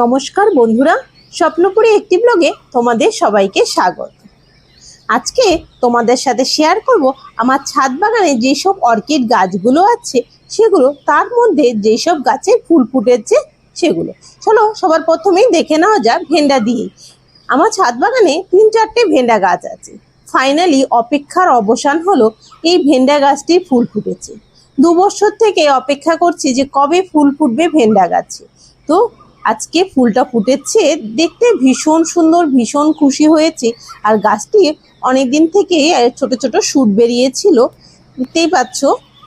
নমস্কার বন্ধুরা, স্বপ্নপুরী একটি ব্লগে তোমাদের সবাইকে স্বাগত। আজকে তোমাদের সাথে শেয়ার করব আমার ছাদ বাগানে যেসব অর্কিড গাছগুলো আছে সেগুলো, তার মধ্যে যেসব গাছে ফুল ফুটেছে সেগুলো। চলো সবার প্রথমেই দেখে নেওয়া যাক ভেন্ডা দিয়ে। আমার ছাদ বাগানে 3-4টে ভেন্ডা গাছ আছে। ফাইনালি অপেক্ষার অবসান হলো, এই ভেন্ডা গাছটি ফুল ফুটেছে। 2 বছর থেকে অপেক্ষা করছি যে কবে ফুল ফুটবে ভেন্ডা গাছে। তো আজকে ফুলটা ফুটেছে, দেখতে ভীষণ সুন্দর, ভীষণ খুশি হয়েছে। আর গাছটি অনেকদিন থেকে ছোট ছোট শুট বেরিয়েছিল, দেখতেই পাচ্ছ।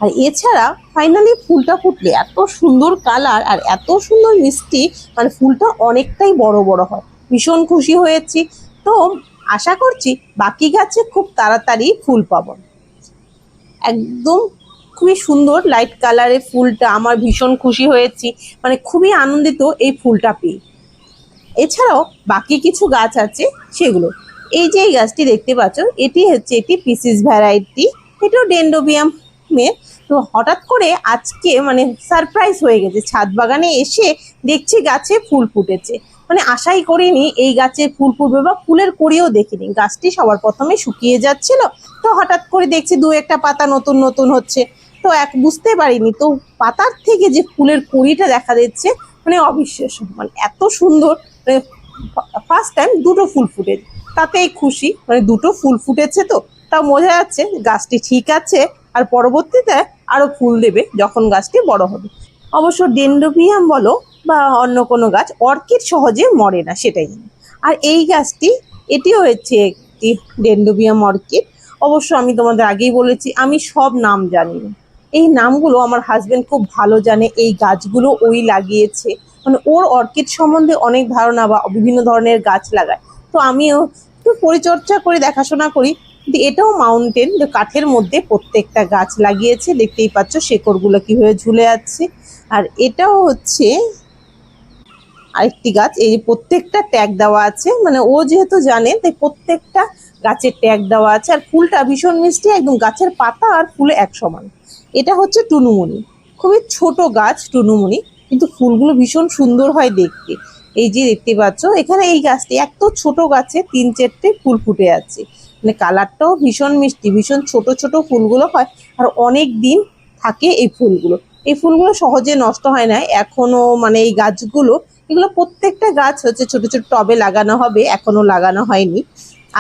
আর এছাড়া ফাইনালি ফুলটা ফুটলে এত সুন্দর কালার আর এত সুন্দর মিষ্টি, মানে ফুলটা অনেকটাই বড় বড় হয়। ভীষণ খুশি হয়েছি। তো আশা করছি বাকি গাছে খুব তাড়াতাড়ি ফুল পাবো। একদম খুবই সুন্দর লাইট কালারের ফুলটা, আমার ভীষণ খুশি হয়েছি, মানে খুবই আনন্দিত এই ফুলটা পেয়ে। এছাড়াও বাকি কিছু গাছ আছে সেগুলো, এই যে এই গাছটি দেখতে পাচ্ছ, এটি পিসিস ভ্যারাইটি, এটাও ডেন্ড্রোবিয়ামের। তো হঠাৎ করে আজকে মানে সারপ্রাইজ হয়ে গেছে, ছাদ বাগানে এসে দেখছি গাছে ফুল ফুটেছে। মানে আশাই করিনি এই গাছে ফুল ফুটবে, বা ফুলের কড়িও দেখিনি। গাছটি সবার প্রথমে শুকিয়ে যাচ্ছিল, তো হঠাৎ করে দেখছি 2-1টা পাতা নতুন নতুন হচ্ছে। তো বুঝতে পারিনি, তো পাতার থেকে যে ফুলের কড়িটা দেখা দিচ্ছে, মানে অবিশ্বাস্য, মানে এত সুন্দর। মানে ফার্স্ট টাইম 2টো ফুল ফুটে, তাতেই খুশি। মানে 2টো ফুল ফুটেছে, তো তাও বোঝা যাচ্ছে গাছটি ঠিক আছে। আর পরবর্তীতে আরো ফুল দেবে যখন গাছটি বড় হবে। অবশ্য ডেন্ড্রোবিয়াম বলো বা অন্য কোনো গাছ, অর্কিড সহজে মরে না, সেটাই। আর এই গাছটি, এটিও হচ্ছে একটি ডেন্ড্রোবিয়াম অর্কিড। অবশ্য আমি তোমাদের আগেই বলেছি আমি সব নাম জানি না, এই নামগুলো আমার হাজবেন্ড খুব ভালো জানে। এই গাছগুলো ওই লাগিয়েছে, মানে ওর অর্কিড সম্বন্ধে অনেক ধারণা, বা বিভিন্ন ধরনের গাছ লাগায়। তো আমিও একটু পরিচর্যা করে দেখাশোনা করি। কিন্তু এটাও মাউন্টেন, কাঠের মধ্যে প্রত্যেকটা গাছ লাগিয়েছে, দেখতেই পাচ্ছ শেকড়গুলো কিভাবে ঝুলে আছে। আর এটাও হচ্ছে আরেকটি গাছ, এই যে প্রত্যেকটা ট্যাগ দেওয়া আছে, মানে ও যেহেতু জানে তাই প্রত্যেকটা গাছের ট্যাগ দেওয়া আছে। আর ফুলটা ভীষণ মিষ্টি, একদম গাছের পাতা আর ফুলে এক সমান। এটা হচ্ছে টুনুমুনি, খুবই ছোট গাছ টুনুমুনি, কিন্তু ফুলগুলো ভীষণ সুন্দর হয় দেখতে। এই যে দেখতে পাচ্ছ এখানে এই গাছটি, এত ছোট গাছে 3-4টে ফুল ফুটে আছে। মানে কালারটাও ভীষণ মিষ্টি, ভীষণ ছোট ছোট ফুলগুলো হয়। আর অনেক দিন থাকে এই ফুলগুলো। এই ফুলগুলো সহজে নষ্ট হয় না এখনো, মানে এই গাছগুলো, এগুলো প্রত্যেকটা গাছ হচ্ছে ছোট ছোট টবে লাগানো হবে, এখনো লাগানো হয়নি।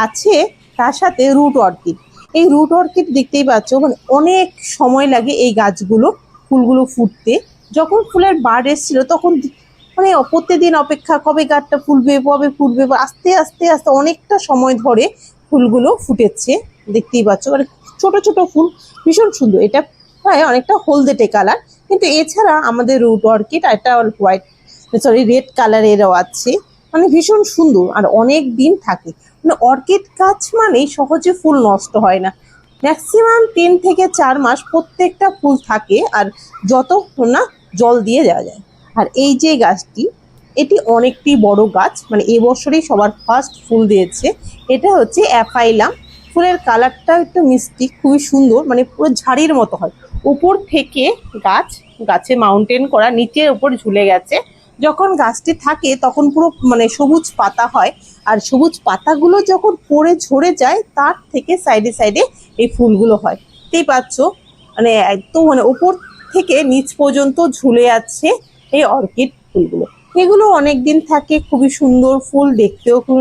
আছে তার সাথে রুট অর্কিড। এই রুট অর্কিড দেখতেই পাচ্ছ, মানে অনেক সময় লাগে এই গাছগুলো ফুলগুলো ফুটতে। যখন ফুলের বার্ড এসেছিল তখন মানে প্রত্যেকদিন অপেক্ষা, কবে গাছটা ফুলবে, কবে ফুটবে, আস্তে আস্তে আস্তে অনেকটা সময় ধরে ফুলগুলো ফুটেছে। দেখতেই পাচ্ছ মানে ছোট ছোট ফুল, ভীষণ সুন্দর। এটা প্রায় অনেকটা হলদেটে কালার, কিন্তু এছাড়া আমাদের রুট অর্কিড এটা হোয়াইট, সরি রেড কালারেরও আছে। মানে ভীষণ সুন্দর আর অনেক দিন থাকে। মানে অর্কিড গাছ মানেই সহজে ফুল নষ্ট হয় না, ম্যাক্সিমাম 3 থেকে 4 মাস প্রত্যেকটা ফুল থাকে, আর যতক্ষণ না জল দিয়ে দেওয়া যায়। আর এই যে গাছটি, এটি অনেকটি বড় গাছ, মানে এবছরই সবার ফার্স্ট ফুল দিয়েছে। এটা হচ্ছে অ্যাফাইলাম। ফুলের কালারটা একটু মিষ্টি, খুবই সুন্দর, মানে পুরো ঝাড়ির মতো হয়। উপর থেকে গাছে মাউন্টেন করা, নিচের উপর ঝুলে গেছে। যখন গাছটি থাকে তখন পুরো মানে সবুজ পাতা হয়। আর সবুজ পাতাগুলো যখন পড়ে ঝরে যায়, তার থেকে সাইডে সাইডে এই ফুলগুলো হয়। দেখতেই পাচ্ছ, মানে একদম মানে উপর থেকে নিচ পর্যন্ত ঝুলে আছে এই অর্কিড ফুলগুলো। এগুলো অনেক দিন থাকে, খুবই সুন্দর ফুল, দেখতেও খুব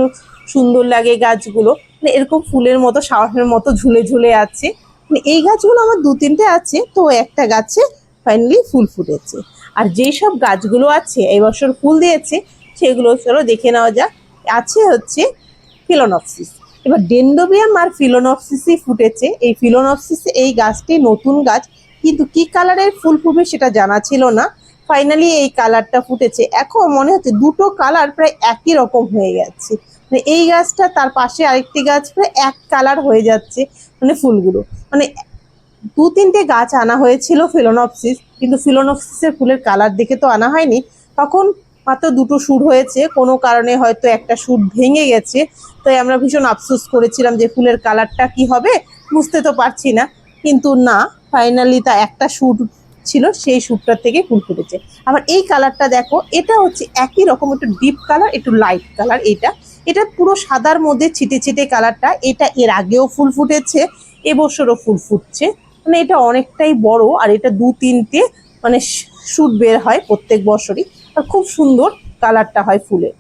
সুন্দর লাগে গাছগুলো। মানে এরকম ফুলের মতো, শাওয়ারের মতো ঝুলে ঝুলে আছে। মানে এই গাছগুলো আমার 2-3টে আছে, তো একটা গাছে ফাইনালি ফুল ফুটেছে। আর যেই সব গাছগুলো আছে এই বছর ফুল দিয়েছে সেগুলো চলো দেখে নেওয়া যাক। আছে হচ্ছে ফিলোনপসিস। এবার ডেন্ড্রোবিয়াম আর ফিলোনপসিসই ফুটেছে। এই ফিলোনপসিস এই গাছটি নতুন গাছ, কিন্তু কি কালারের ফুল ফুটবে সেটা জানা ছিল না। ফাইনালি এই কালারটা ফুটেছে। এখন মনে হচ্ছে 2টো কালার প্রায় একই রকম হয়ে গেছে। মানে এই গাছটা তার পাশে আরেকটি গাছ প্রায় এক কালার হয়ে যাচ্ছে, মানে ফুলগুলো। মানে 2-3টে গাছ আনা হয়েছিল ফিলোনপসিস, কিন্তু ফিলোনপসিসের ফুলের কালার দেখে তো আনা হয়নি। তখন মাত্র 2টো শুট হয়েছে, কোনো কারণে হয়তো একটা শুট ভেঙে গেছে। তাই আমরা ভীষণ আফসোস করেছিলাম যে ফুলের কালারটা কি হবে, বুঝতে তো পারছি না। কিন্তু না, ফাইনালি তা একটা শুট ছিল সেই শ্যুটটার থেকে ফুল ফুটেছে। আবার এই কালারটা দেখো, এটা হচ্ছে একই রকম, একটু ডিপ কালার একটু লাইট কালার। এটা পুরো সাদার মধ্যে ছিটে ছিটে কালারটা। এটা এর আগেও ফুল ফুটেছে, এবছরও ফুল ফুটছে। মানে এটা অনেকটাই বড়, আর এটা 2-3টে মানে শ্যুট বের হয় প্রত্যেক বছরই। আর খুব সুন্দর কালারটা হয় ফুলের,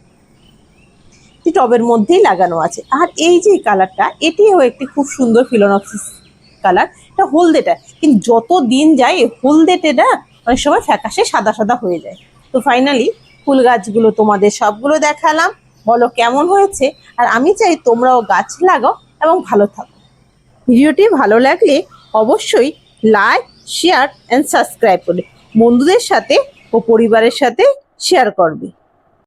টবের মধ্যেই লাগানো আছে। আর এই যে কালারটা, এটিও একটি খুব সুন্দর ফিলোনক্সিস কালার। এটা হলদেটা, কিন্তু যত দিন যায় এই হলদেটে না অনেক সময় ফ্যাকাশে সাদা সাদা হয়ে যায়। তো ফাইনালি ফুল গাছগুলো তোমাদের সবগুলো দেখালাম, বলো কেমন হয়েছে। আর আমি চাই তোমরাও গাছ লাগাও এবং ভালো থাকো। ভিডিওটি ভালো লাগলে অবশ্যই লাইক, শেয়ার অ্যান্ড সাবস্ক্রাইব করে বন্ধুদের সাথে ও পরিবারের সাথে শেয়ার করবে।